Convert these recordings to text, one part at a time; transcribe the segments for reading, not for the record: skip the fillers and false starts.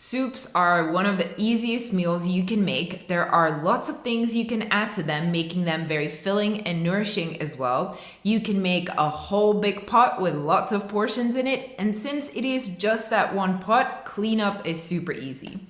Soups are one of the easiest meals you can make. There are lots of things you can add to them, making them very filling and nourishing as well. You can make a whole big pot with lots of portions in it, and since it is just that one pot, cleanup is super easy.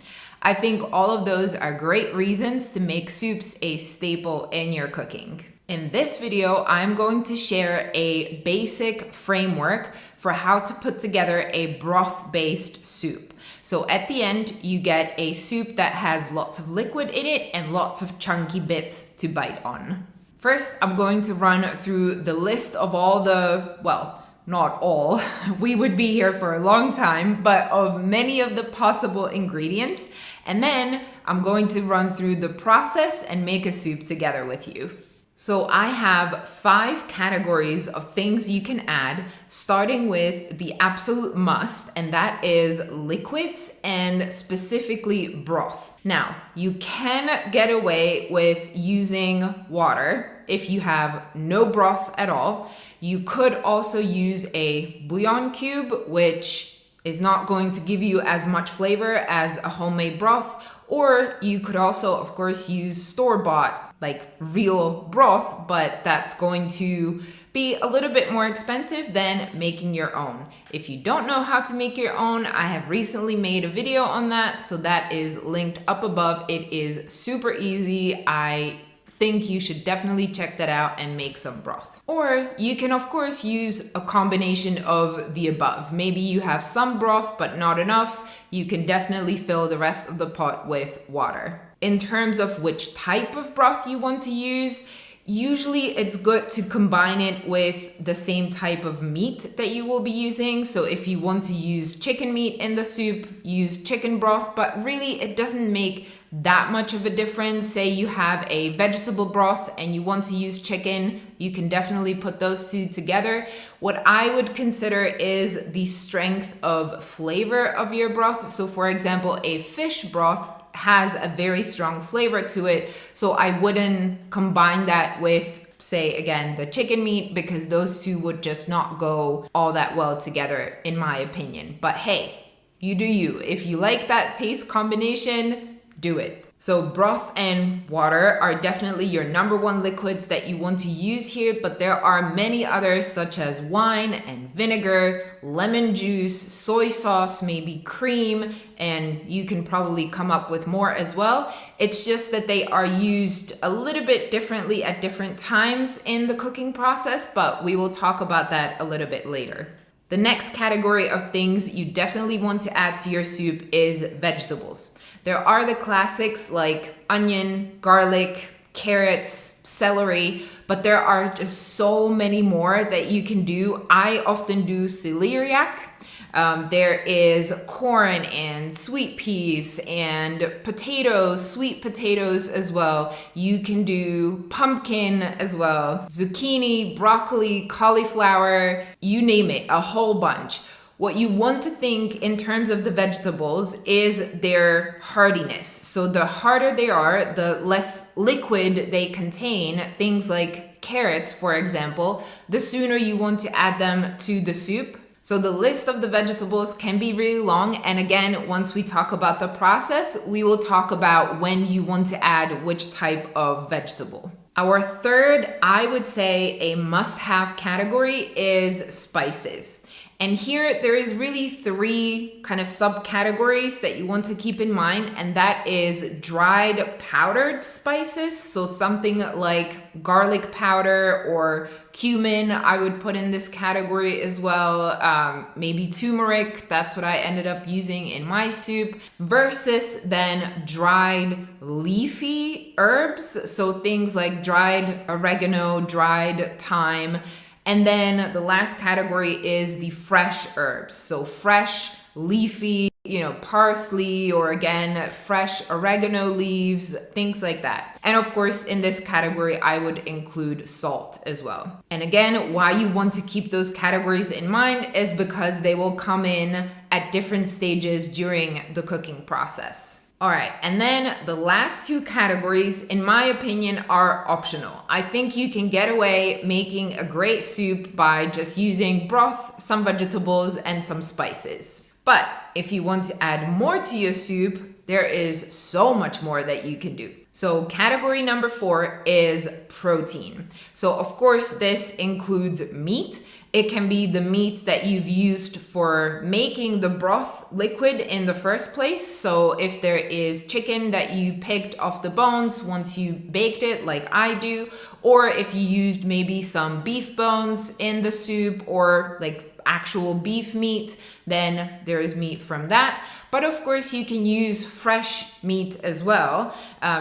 I think all of those are great reasons to make soups a staple in your cooking. In this video, I'm going to share a basic framework for how to put together a broth-based soup. So at the end, you get a soup that has lots of liquid in it and lots of chunky bits to bite on. First, I'm going to run through the list of all the, well, not all, we would be here for a long time, but of many of the possible ingredients. And then I'm going to run through the process and make a soup together with you. So I have 5 categories of things you can add, starting with the absolute must, and that is liquids and specifically broth. Now, you can get away with using water if you have no broth at all. You could also use a bouillon cube, which is not going to give you as much flavor as a homemade broth, or you could also, of course, use store-bought like real broth, but that's going to be a little bit more expensive than making your own. If you don't know how to make your own, I have recently made a video on that, so that is linked up above. It is super easy. I think you should definitely check that out and make some broth. Or you can of course use a combination of the above. Maybe you have some broth but not enough. You can definitely fill the rest of the pot with water. In terms of which type of broth you want to use, usually it's good to combine it with the same type of meat that you will be using. So if you want to use chicken meat in the soup, use chicken broth, but really it doesn't make that much of a difference. Say you have a vegetable broth and you want to use chicken, you can definitely put those two together. What I would consider is the strength of flavor of your broth. So for example, a fish broth has a very strong flavor to it, so I wouldn't combine that with, say again, the chicken meat, because those two would just not go all that well together in my opinion. But hey, you do you. If you like that taste combination, do it. So broth and water are definitely your number one liquids that you want to use here, but there are many others such as wine and vinegar, lemon juice, soy sauce, maybe cream, and you can probably come up with more as well. It's just that they are used a little bit differently at different times in the cooking process, but we will talk about that a little bit later. The next category of things you definitely want to add to your soup is vegetables. There are the classics like onion, garlic, carrots, celery, but there are just so many more that you can do. I often do celeriac. There is corn and sweet peas and potatoes, sweet potatoes as well. You can do pumpkin as well, zucchini, broccoli, cauliflower, you name it, a whole bunch. What you want to think in terms of the vegetables is their hardiness. So the harder they are, the less liquid they contain. Things like carrots, for example, the sooner you want to add them to the soup. So the list of the vegetables can be really long. And again, once we talk about the process, we will talk about when you want to add which type of vegetable. Our third, I would say, a must-have category is spices. And here there is really 3 kind of subcategories that you want to keep in mind, and that is dried powdered spices. So something like garlic powder or cumin, I would put in this category as well. Maybe turmeric, that's what I ended up using in my soup, versus then dried leafy herbs. So things like dried oregano, dried thyme. And then the last category is the fresh herbs. So fresh, leafy, parsley, or again, fresh oregano leaves, things like that. And of course, in this category, I would include salt as well. And again, why you want to keep those categories in mind is because they will come in at different stages during the cooking process. All right, and then the last 2 categories, in my opinion, are optional. I think you can get away making a great soup by just using broth, some vegetables, and some spices. But if you want to add more to your soup, there is so much more that you can do. So category number 4 is protein. So of course, this includes meat. It can be the meat that you've used for making the broth liquid in the first place. So if there is chicken that you picked off the bones once you baked it, like I do, or if you used maybe some beef bones in the soup or like actual beef meat, then there is meat from that. But of course, you can use fresh meat as well.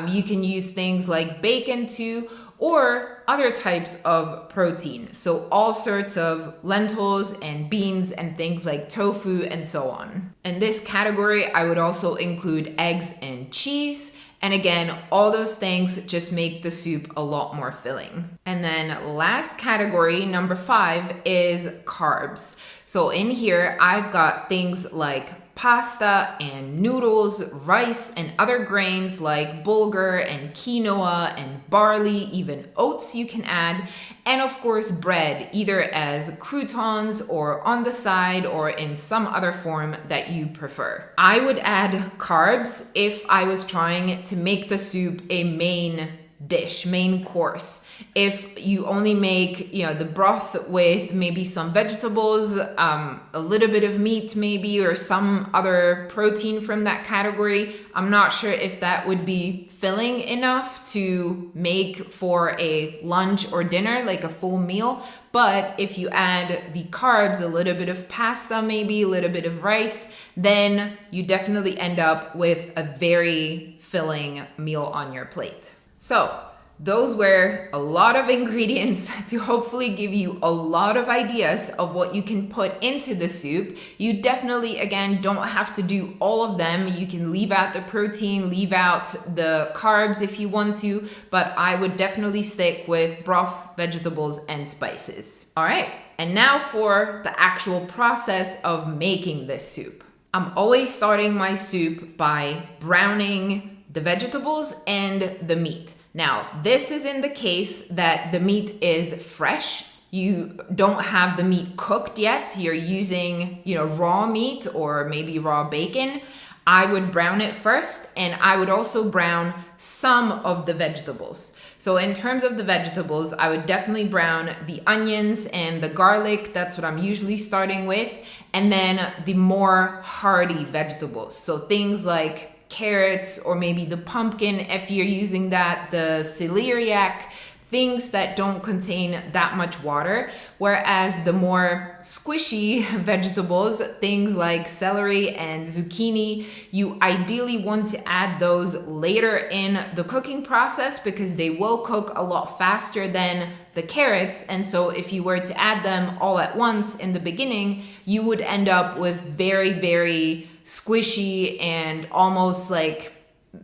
You can use things like bacon too, or other types of protein. So all sorts of lentils and beans and things like tofu and so on. In this category, I would also include eggs and cheese. And again, all those things just make the soup a lot more filling. And then last category, number 5, is carbs. So in here, I've got things like pasta and noodles, rice and other grains like bulgur and quinoa and barley, even oats you can add, and of course bread, either as croutons or on the side or in some other form that you prefer. I would add carbs if I was trying to make the soup a main dish, main course. If you only make, the broth with maybe some vegetables, a little bit of meat maybe, or some other protein from that category, I'm not sure if that would be filling enough to make for a lunch or dinner, like a full meal. But if you add the carbs, a little bit of pasta, maybe a little bit of rice, then you definitely end up with a very filling meal on your plate. So those were a lot of ingredients to hopefully give you a lot of ideas of what you can put into the soup. You definitely, again, don't have to do all of them. You can leave out the protein, leave out the carbs if you want to, but I would definitely stick with broth, vegetables, and spices. All right, and now for the actual process of making this soup. I'm always starting my soup by browning the vegetables and the meat. Now, this is in the case that the meat is fresh. You don't have the meat cooked yet. You're using, raw meat or maybe raw bacon. I would brown it first, and I would also brown some of the vegetables. So in terms of the vegetables, I would definitely brown the onions and the garlic. That's what I'm usually starting with. And then the more hearty vegetables. So things like carrots or maybe the pumpkin if you're using that, the celeriac, things that don't contain that much water. Whereas the more squishy vegetables, things like celery and zucchini, you ideally want to add those later in the cooking process because they will cook a lot faster than the carrots. And so if you were to add them all at once in the beginning, you would end up with very, very squishy and almost like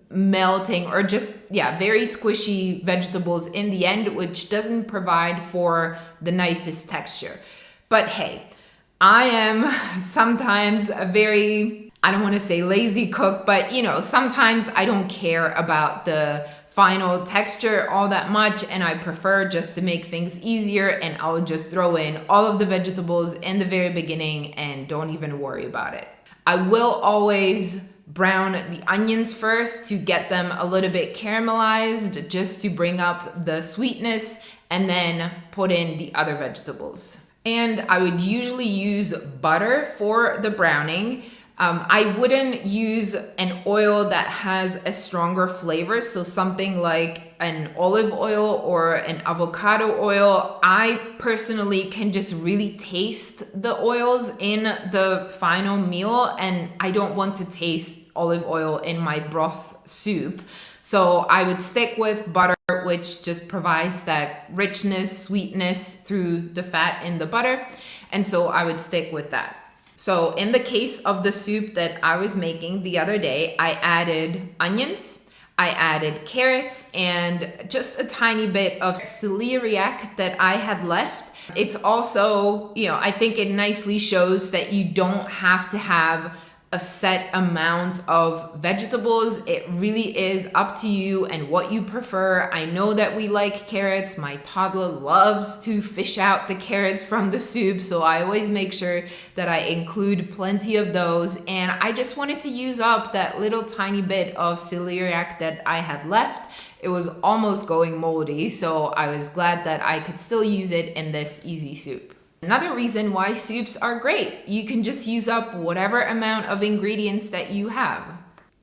melting or just very squishy vegetables in the end, which doesn't provide for the nicest texture. But hey, I am sometimes a very, I don't want to say lazy cook, but sometimes I don't care about the final texture all that much, and I prefer just to make things easier, and I'll just throw in all of the vegetables in the very beginning and don't even worry about it. I will always brown the onions first to get them a little bit caramelized, just to bring up the sweetness, and then put in the other vegetables. And I would usually use butter for the browning. I wouldn't use an oil that has a stronger flavor, so something like an olive oil or an avocado oil. I personally can just really taste the oils in the final meal, and I don't want to taste olive oil in my broth soup. So I would stick with butter, which just provides that richness, sweetness through the fat in the butter. And so I would stick with that. So in the case of the soup that I was making the other day, I added onions, I added carrots, and just a tiny bit of celeriac that I had left. It's also, I think it nicely shows that you don't have to have a set amount of vegetables. It really is up to you and what you prefer. I know that we like carrots. My toddler loves to fish out the carrots from the soup, so I always make sure that I include plenty of those. And I just wanted to use up that little tiny bit of celeriac that I had left. It was almost going moldy, so I was glad that I could still use it in this easy soup. Another reason why soups are great, you can just use up whatever amount of ingredients that you have.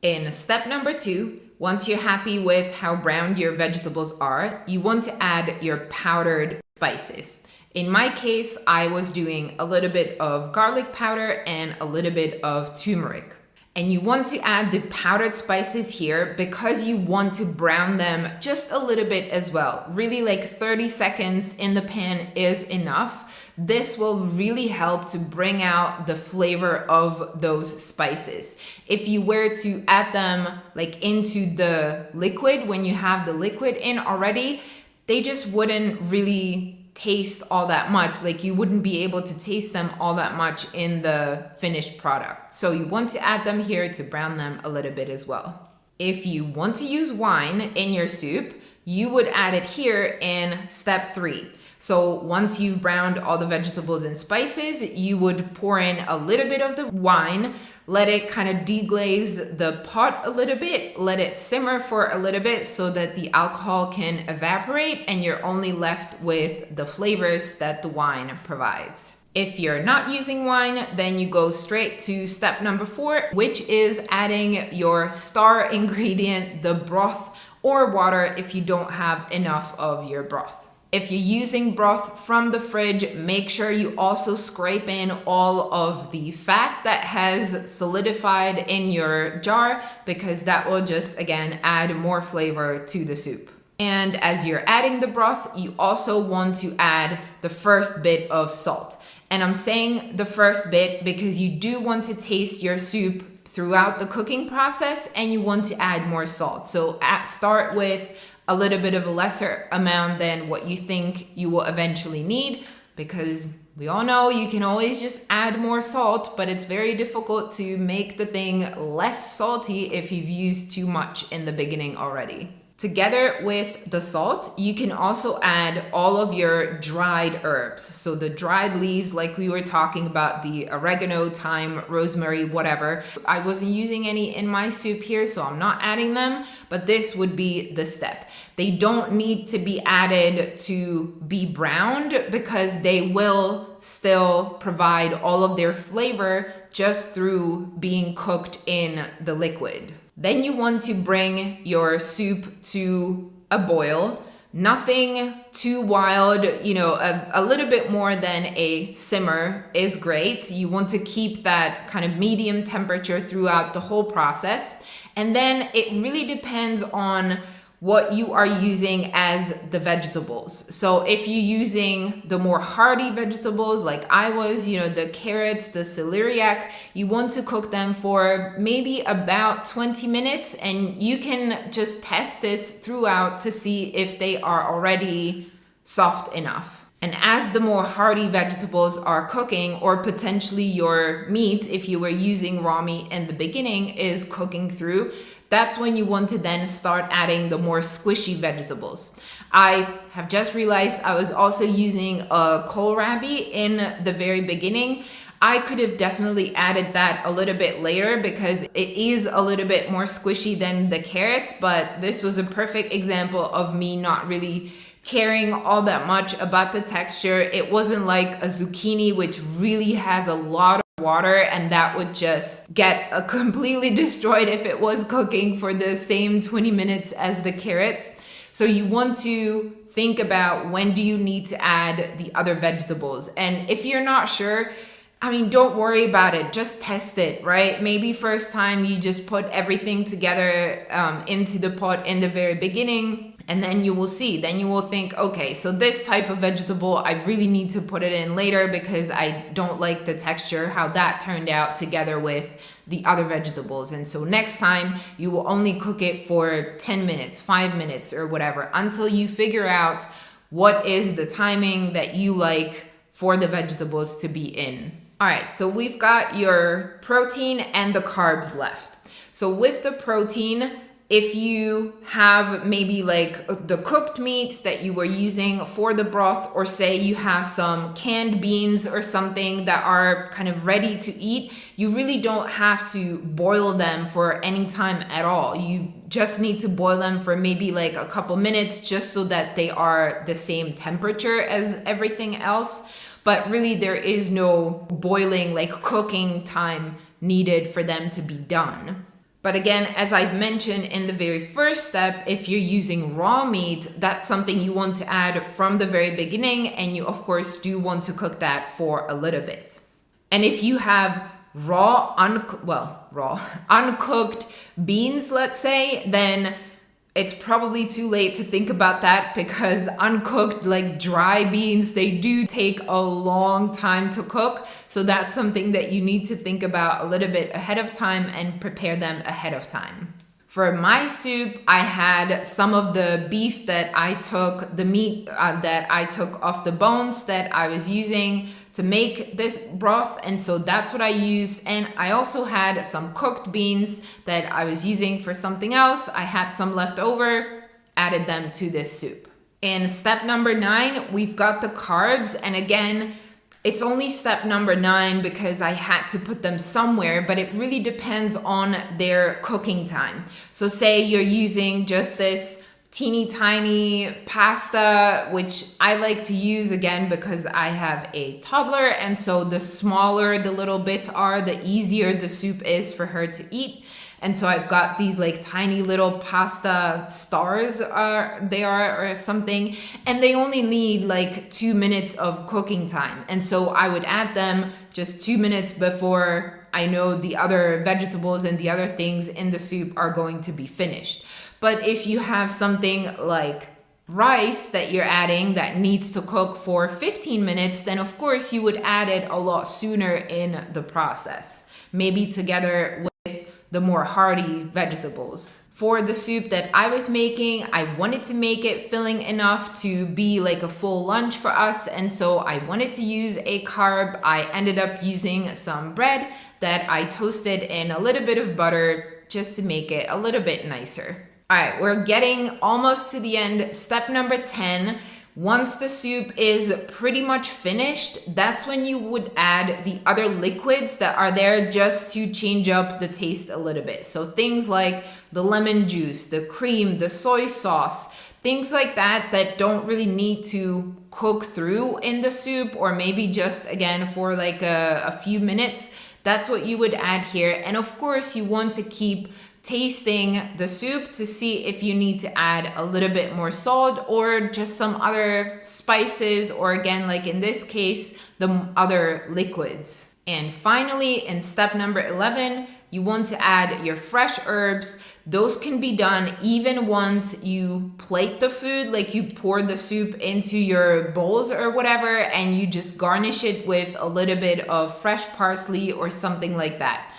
In step number 2, once you're happy with how browned your vegetables are, you want to add your powdered spices. In my case, I was doing a little bit of garlic powder and a little bit of turmeric. And you want to add the powdered spices here because you want to brown them just a little bit as well. Really, like 30 seconds in the pan is enough. This will really help to bring out the flavor of those spices. If you were to add them like into the liquid, when you have the liquid in already, they just wouldn't really taste all that much. Like you wouldn't be able to taste them all that much in the finished product. So you want to add them here to brown them a little bit as well. If you want to use wine in your soup, you would add it here in step 3. So once you've browned all the vegetables and spices, you would pour in a little bit of the wine, let it kind of deglaze the pot a little bit, let it simmer for a little bit so that the alcohol can evaporate and you're only left with the flavors that the wine provides. If you're not using wine, then you go straight to step number 4, which is adding your star ingredient, the broth or water if you don't have enough of your broth. If you're using broth from the fridge, make sure you also scrape in all of the fat that has solidified in your jar because that will just, again, add more flavor to the soup. And as you're adding the broth, you also want to add the first bit of salt. And I'm saying the first bit because you do want to taste your soup throughout the cooking process and you want to add more salt. So start with a little bit of a lesser amount than what you think you will eventually need, because we all know you can always just add more salt, but it's very difficult to make the thing less salty if you've used too much in the beginning already. Together with the salt, you can also add all of your dried herbs. So the dried leaves, like we were talking about, the oregano, thyme, rosemary, whatever. I wasn't using any in my soup here, so I'm not adding them, but this would be the step. They don't need to be added to be browned because they will still provide all of their flavor just through being cooked in the liquid. Then you want to bring your soup to a boil. Nothing too wild, a little bit more than a simmer is great. You want to keep that kind of medium temperature throughout the whole process. And then it really depends on what you are using as the vegetables. So if you're using the more hearty vegetables like I was, the carrots, the celeriac, you want to cook them for maybe about 20 minutes and you can just test this throughout to see if they are already soft enough. And as the more hearty vegetables are cooking, or potentially your meat, if you were using raw meat in the beginning, is cooking through, that's when you want to then start adding the more squishy vegetables. I have just realized I was also using a kohlrabi in the very beginning. I could have definitely added that a little bit later because it is a little bit more squishy than the carrots, but this was a perfect example of me not really caring all that much about the texture. It wasn't like a zucchini, which really has a lot of water, and that would just get completely destroyed if it was cooking for the same 20 minutes as the carrots. So you want to think about when do you need to add the other vegetables. And if you're not sure, don't worry about it. Just test it, right? Maybe first time you just put everything together into the pot in the very beginning. And then you will see, then you will think, okay, so this type of vegetable, I really need to put it in later because I don't like the texture, how that turned out together with the other vegetables. And so next time you will only cook it for 10 minutes, 5 minutes or whatever, until you figure out what is the timing that you like for the vegetables to be in. All right, so we've got your protein and the carbs left. So with the protein, if you have maybe like the cooked meats that you were using for the broth, or say you have some canned beans or something that are kind of ready to eat, you really don't have to boil them for any time at all. You just need to boil them for maybe like a couple minutes just so that they are the same temperature as everything else. But really there is no boiling, like cooking time needed for them to be done. But again, as I've mentioned in the very first step, if you're using raw meat, that's something you want to add from the very beginning, and you of course do want to cook that for a little bit. And if you have uncooked beans, let's say, then it's probably too late to think about that, because uncooked, like dry beans, they do take a long time to cook. So that's something that you need to think about a little bit ahead of time and prepare them ahead of time. For my soup, I had some of the beef that I took, the meat that I took off the bones that I was using to make this broth, and so that's what I used. And I also had some cooked beans that I was using for something else. I had some left over, added them to this soup. In step number 9, we've got the carbs, and again, it's only step number 9 because I had to put them somewhere, but it really depends on their cooking time. So say you're using just this teeny tiny pasta, which I like to use again because I have a toddler, and so the smaller the little bits are, the easier the soup is for her to eat. And so I've got these like tiny little pasta stars or something, and they only need like 2 minutes of cooking time. And so I would add them just 2 minutes before I know the other vegetables and the other things in the soup are going to be finished. But if you have something like rice that you're adding that needs to cook for 15 minutes, then of course you would add it a lot sooner in the process, maybe together with the more hearty vegetables. For the soup that I was making, I wanted to make it filling enough to be like a full lunch for us, and so I wanted to use a carb. I ended up using some bread that I toasted in a little bit of butter just to make it a little bit nicer. All right, we're getting almost to the end. Step number 10, once the soup is pretty much finished, that's when you would add the other liquids that are there just to change up the taste a little bit. So things like the lemon juice, the cream, the soy sauce, things like that that don't really need to cook through in the soup, or maybe just again for like a few minutes. That's what you would add here. And of course you want to keep tasting the soup to see if you need to add a little bit more salt or just some other spices, or again, like in this case, the other liquids. And finally, in step number 11, you want to add your fresh herbs. Those can be done even once you plate the food, like you pour the soup into your bowls or whatever, and you just garnish it with a little bit of fresh parsley or something like that.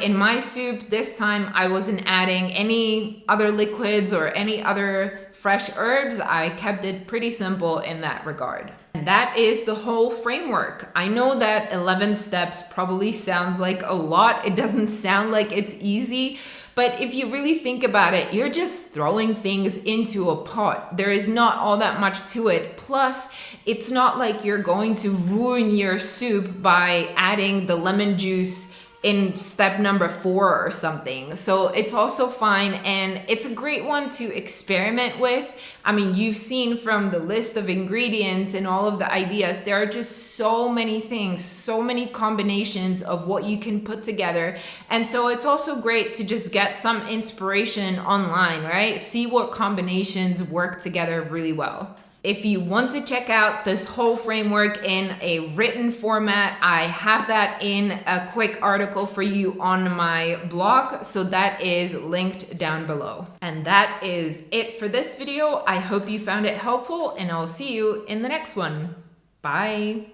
In my soup this time, I wasn't adding any other liquids or any other fresh herbs. I kept it pretty simple in that regard. And that is the whole framework. I know that 11 steps probably sounds like a lot. It doesn't sound like it's easy, but if you really think about it, you're just throwing things into a pot. There is not all that much to it. Plus, it's not like you're going to ruin your soup by adding the lemon juice in step number 4 or something. So it's also fine, and it's a great one to experiment with. I mean, you've seen from the list of ingredients and all of the ideas, there are just so many things, so many combinations of what you can put together. And so it's also great to just get some inspiration online, right? See what combinations work together really well. If you want to check out this whole framework in a written format, I have that in a quick article for you on my blog, so that is linked down below. And that is it for this video. I hope you found it helpful, and I'll see you in the next one. Bye.